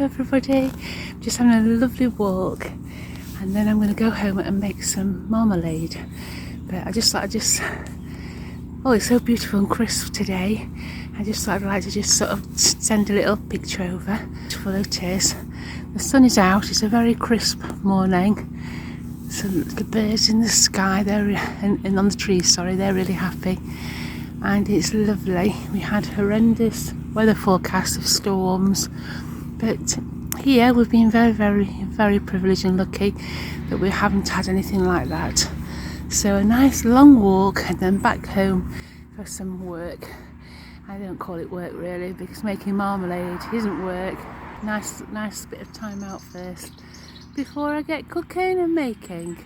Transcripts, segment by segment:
everybody, just having a lovely walk and then I'm going to go home and make some marmalade. But I just thought oh, it's so beautiful and crisp today. I just thought I'd like to just sort of send a little picture over. Beautiful it is. The sun is out, it's a very crisp morning. So the birds in the sky, and on the trees, sorry, they're really happy. And it's lovely. We had horrendous weather forecast of storms, but here we've been very privileged and lucky that we haven't had anything like that. So a nice long walk and then back home for some work. I don't call it work really, because making marmalade isn't work. Nice bit of time out first before I get cooking and making.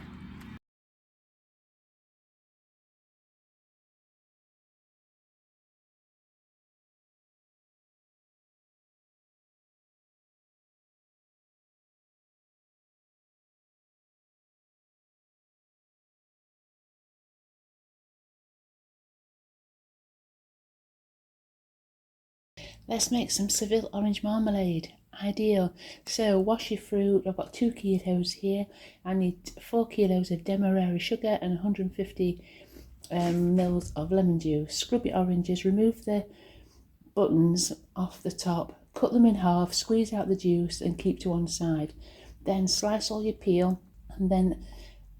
Let's make some Seville orange marmalade. Ideal. So wash your fruit. I've got 2 kilos here. I need 4 kilos of demerara sugar and 150 mils of lemon juice. Scrub your oranges, remove the buttons off the top, cut them in half, squeeze out the juice and keep to one side. Then slice all your peel and then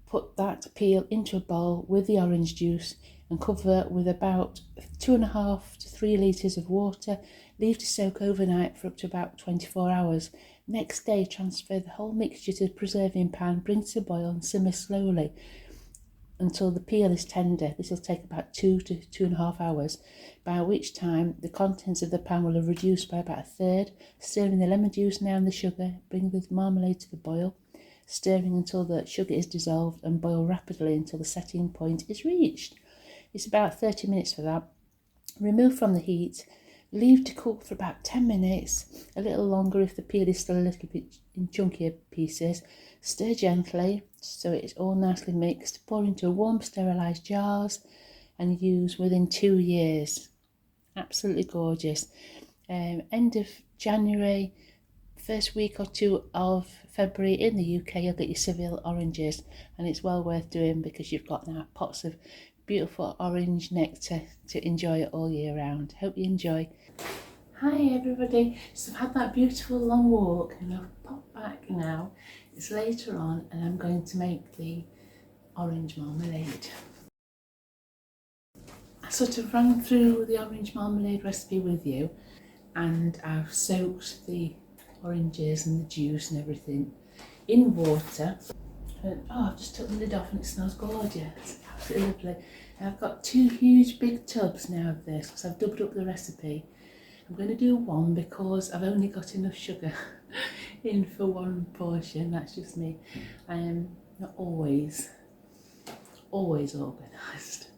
put that peel into a bowl with the orange juice and cover with about 2.5 to 3 litres of water. Leave to soak overnight for up to about 24 hours. Next day, transfer the whole mixture to the preserving pan, bring to a boil and simmer slowly until the peel is tender. This will take about 2 to 2.5 hours, by which time the contents of the pan will have reduced by about a third. Stir in the lemon juice now and the sugar, bring the marmalade to the boil, stirring until the sugar is dissolved and boil rapidly until the setting point is reached. It's about 30 minutes for that. Remove from the heat, leave to cook for about 10 minutes, a little longer if the peel is still a little bit in chunkier pieces. Stir gently so it's all nicely mixed. Pour into warm sterilised jars and use within 2 years. Absolutely gorgeous. End of January, first week or 2 of February in the UK, you'll get your Seville oranges, and it's well worth doing because you've got now pots of beautiful orange nectar to enjoy it all year round. Hope you enjoy. Hi everybody, so I've had that beautiful long walk and I've popped back now. It's later on and I'm going to make the orange marmalade. I sort of ran through the orange marmalade recipe with you, and I've soaked the oranges and the juice and everything in water. And, I've just took the lid off and it smells gorgeous, absolutely lovely. And I've got 2 huge big tubs now of this because I've doubled up the recipe. I'm going to do one because I've only got enough sugar in for one portion. That's just me. I am not always organised,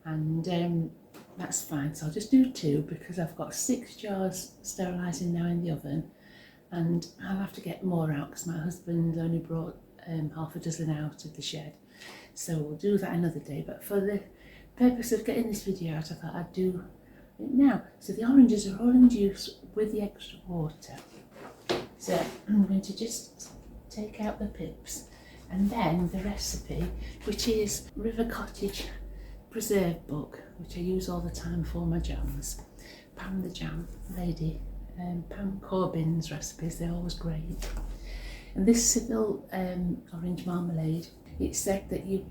and that's fine. So I'll just do 2 because I've got 6 jars sterilising now in the oven, and I'll have to get more out because my husband only brought half a dozen out of the shed. So we'll do that another day, but for the purpose of getting this video out, I thought I'd do it now. So the oranges are all in juice with the extra water. So I'm going to just take out the pips, and then the recipe, which is River Cottage preserve book, which I use all the time for my jams. Pam the jam lady, Pam Corbin's recipes, they're always great. And this Seville orange marmalade, it said that you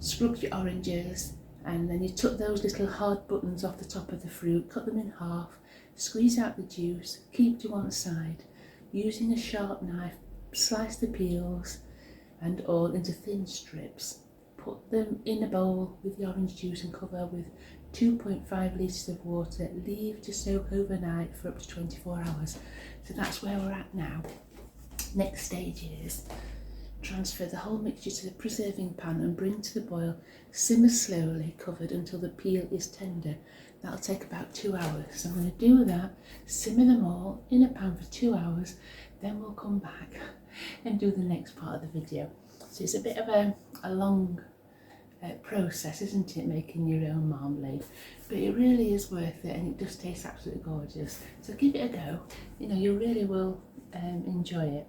scrubbed your oranges and then you took those little hard buttons off the top of the fruit, cut them in half, squeeze out the juice, keep to one side. Using a sharp knife, slice the peels and all into thin strips. Put them in a bowl with the orange juice and cover with 2.5 litres of water. Leave to soak overnight for up to 24 hours. So that's where we're at now. Next stage is transfer the whole mixture to the preserving pan and bring to the boil. Simmer slowly, covered until the peel is tender. That'll take about 2 hours. So I'm going to do that, simmer them all in a pan for 2 hours, then we'll come back and do the next part of the video. So it's a bit of a long process, isn't it, making your own marmalade? But it really is worth it, and it does taste absolutely gorgeous. So give it a go. You know, you really will enjoy it.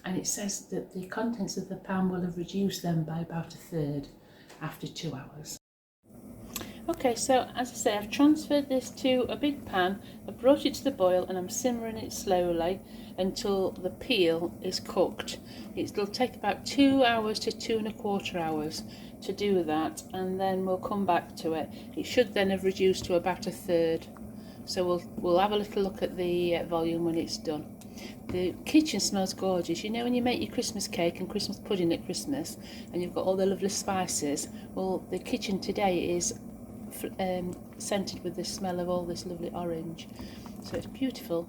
And it says that the contents of the pan will have reduced them by about a third after 2 hours. Okay, so as I say, I've transferred this to a big pan, I've brought it to the boil, and I'm simmering it slowly until the peel is cooked. It'll take about 2 hours to 2¼ hours to do that, and then we'll come back to it. It should then have reduced to about a third. So we'll have a little look at the volume when it's done. The kitchen smells gorgeous. You know when you make your Christmas cake and Christmas pudding at Christmas and you've got all the lovely spices? Well, the kitchen today is scented with the smell of all this lovely orange. So it's beautiful,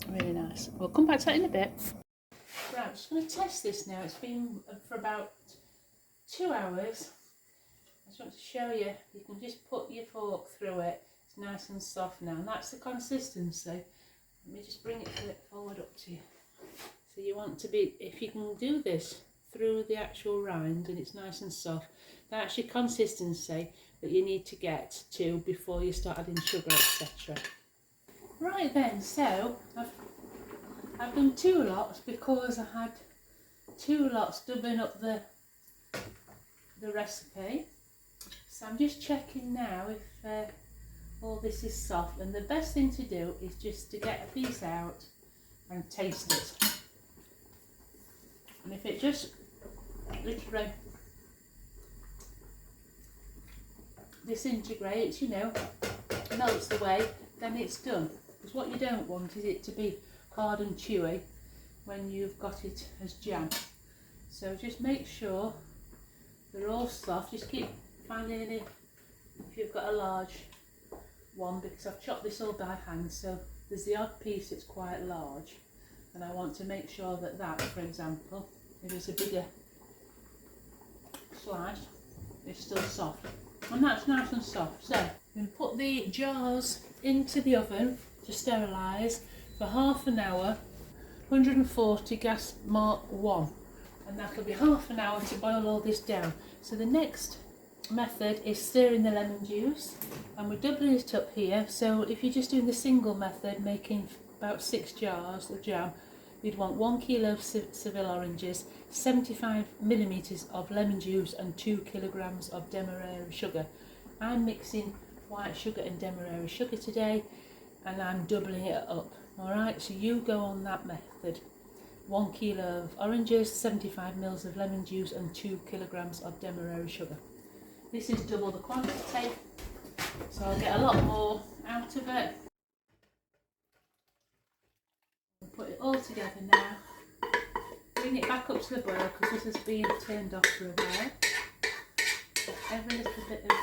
really nice. We'll come back to that in a bit. Right, I'm just going to test this now. It's been for about 2 hours. I just want to show you, you can just put your fork through it. It's nice and soft now, and that's the consistency. Let me just bring it forward up to you. So you want to be, if you can do this through the actual rind and it's nice and soft, that's your consistency that you need to get to before you start adding sugar, etc. Right then, so I've done 2 lots because I had 2 lots doubling up the recipe. So I'm just checking now if all this is soft, and the best thing to do is just to get a piece out and taste it. And if it just literally disintegrates, you know, melts away, then it's done. Because what you don't want is it to be hard and chewy when you've got it as jam. So just make sure they're all soft. Just keep finding any, if you've got a large one, because I've chopped this all by hand, so there's the odd piece that's quite large, and I want to make sure that that, for example, if it's a bigger slice, it's still soft, and that's nice and soft. So I'm going to put the jars into the oven to sterilise for half an hour, 140 gas mark 1, and that'll be half an hour to boil all this down. So the next method is stirring the lemon juice, and we're doubling it up here. So if you're just doing the single method, making about 6 jars of jam, you'd want 1 kilo of Seville oranges, 75 ml of lemon juice, and 2 kilograms of demerara sugar. I'm mixing white sugar and demerara sugar today, and I'm doubling it up. Alright, so you go on that method. 1 kilo of oranges, 75 ml of lemon juice, and 2 kilograms of demerara sugar. This is double the quantity, so I'll get a lot more out of it. I'll put it all together now. Bring it back up to the boil because this has been turned off for a while. Get every little bit of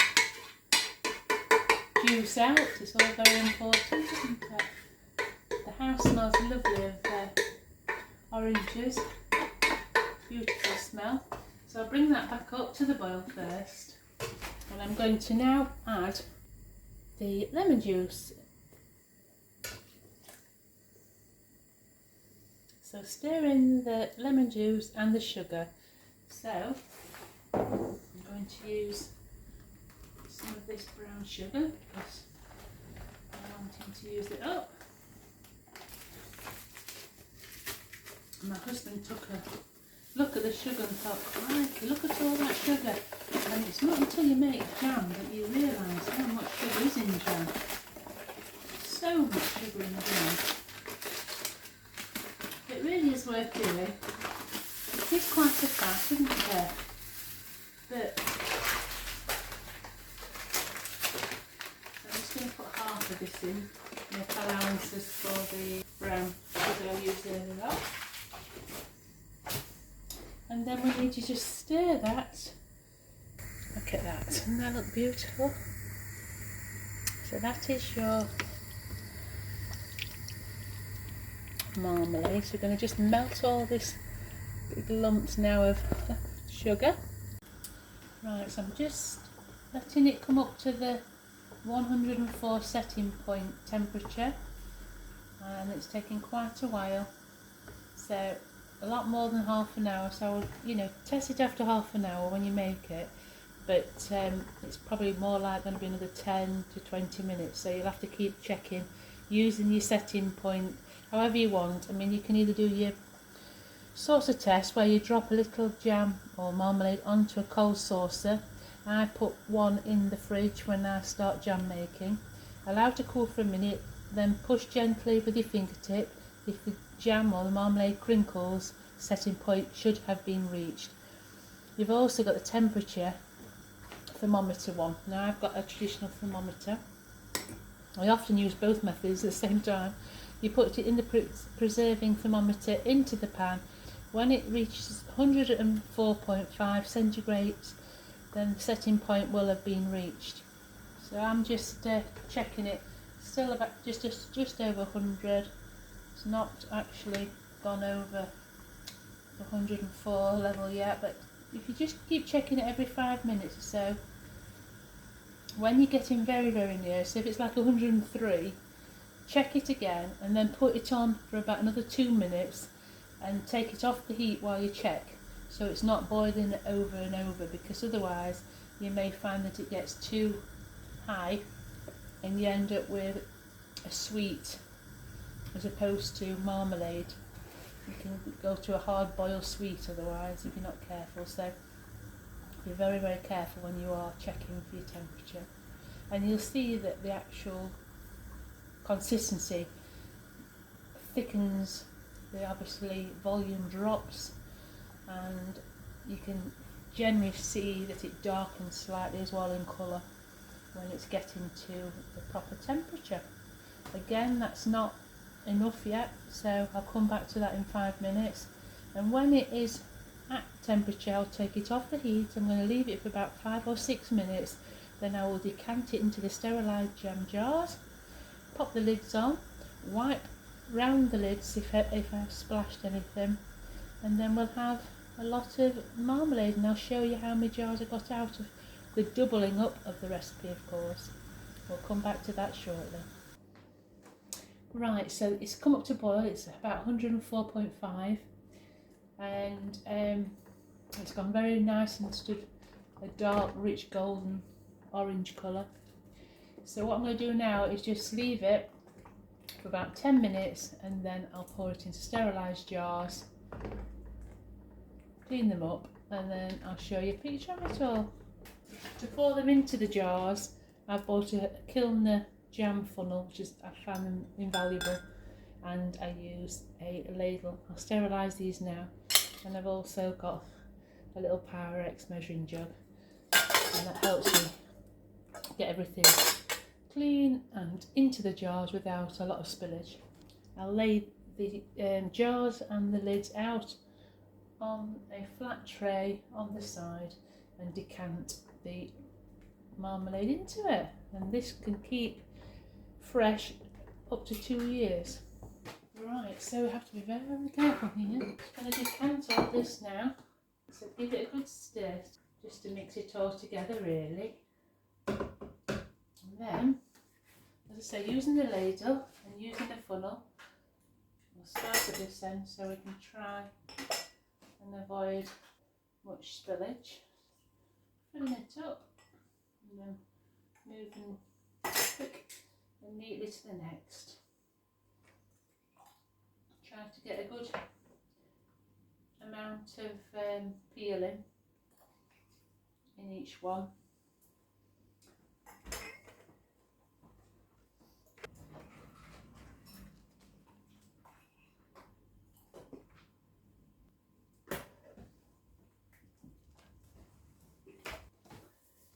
juice out. It's all very important, isn't it? The house smells lovely of oranges. Beautiful smell. So I'll bring that back up to the boil first. And I'm going to now add the lemon juice. So stir in the lemon juice and the sugar. So I'm going to use some of this brown sugar because I'm wanting to use it up. And my husband took a look at the sugar and thought, crikey, look at all that sugar. And it's not until you make jam that you realise how much sugar is in jam. So much sugar in jam. It really is worth doing. It is quite a fast, isn't it? But so I'm just going to put half of this in, make allowances for the brown sugar I used earlier on. And then we need to just stir that. Look at that, doesn't that look beautiful? So that is your marmalade. So we're going to just melt all this big lumps now of sugar. Right, so I'm just letting it come up to the 104 setting point temperature, and it's taking quite a while. So a lot more than half an hour, so I would, test it after half an hour when you make it, but it's probably more like going to be another 10 to 20 minutes, so you'll have to keep checking using your setting point however you want. I mean, you can either do your saucer test where you drop a little jam or marmalade onto a cold saucer. I put one in the fridge when I start jam making, allow it to cool for a minute, then push gently with your fingertip. If the jam or the marmalade crinkles, setting point should have been reached. You've also got the temperature thermometer one. Now I've got a traditional thermometer. I often use both methods at the same time. You put it in the preserving thermometer into the pan. When it reaches 104.5 centigrades, then the setting point will have been reached. So I'm just checking it. Still about just over 100. It's not actually gone over the 104 level yet, but if you just keep checking it every 5 minutes or so, when you're getting very near, so if it's like 103, check it again and then put it on for about another 2 minutes and take it off the heat while you check, so it's not boiling over and over, because otherwise you may find that it gets too high and you end up with a sweet as opposed to marmalade. You can go to a hard boil sweet otherwise if you're not careful, so be very careful when you are checking for your temperature. And you'll see that the actual consistency thickens, the obviously volume drops, and you can generally see that it darkens slightly as well in colour when it's getting to the proper temperature. Again, that's not enough yet, so I'll come back to that in 5 minutes, and when it is at temperature I'll take it off the heat. I'm going to leave it for about 5 or 6 minutes, then I will decant it into the sterilised jam jars, pop the lids on, wipe round the lids if I've splashed anything, and then we'll have a lot of marmalade, and I'll show you how many jars I got out of the doubling up of the recipe, of course. We'll come back to that shortly. Right, so it's come up to boil, it's about 104.5, and it's gone very nice and stood a dark, rich golden orange colour. So what I'm going to do now is just leave it for about 10 minutes and then I'll pour it into sterilised jars, clean them up, and then I'll show you a picture of it all. To pour them into the jars, I've bought a Kilner jam funnel, which is, I found them invaluable, and I use a ladle. I'll sterilise these now, and I've also got a little Pyrex measuring jug, and that helps me get everything clean and into the jars without a lot of spillage. I'll lay the jars and the lids out on a flat tray on the side and decant the marmalade into it, and this can keep fresh up to 2 years. Right, so we have to be very careful here. I'm going to decant all this now, so give it a good stir just to mix it all together really. And then, as I say, using the ladle and using the funnel, we'll start at this end so we can try and avoid much spillage. Filling it up and then moving quick and neatly to the next. Try to get a good amount of peeling in each one.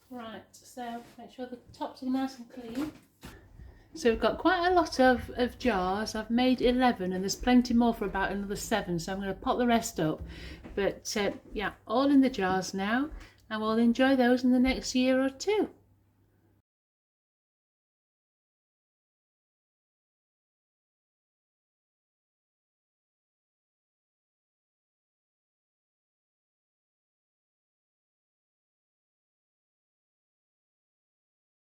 Right, so make sure the tops are nice and clean. So we've got quite a lot of jars. I've made 11 and there's plenty more for about another 7, so I'm going to pot the rest up. But yeah, all in the jars now, and we'll enjoy those in the next year or two.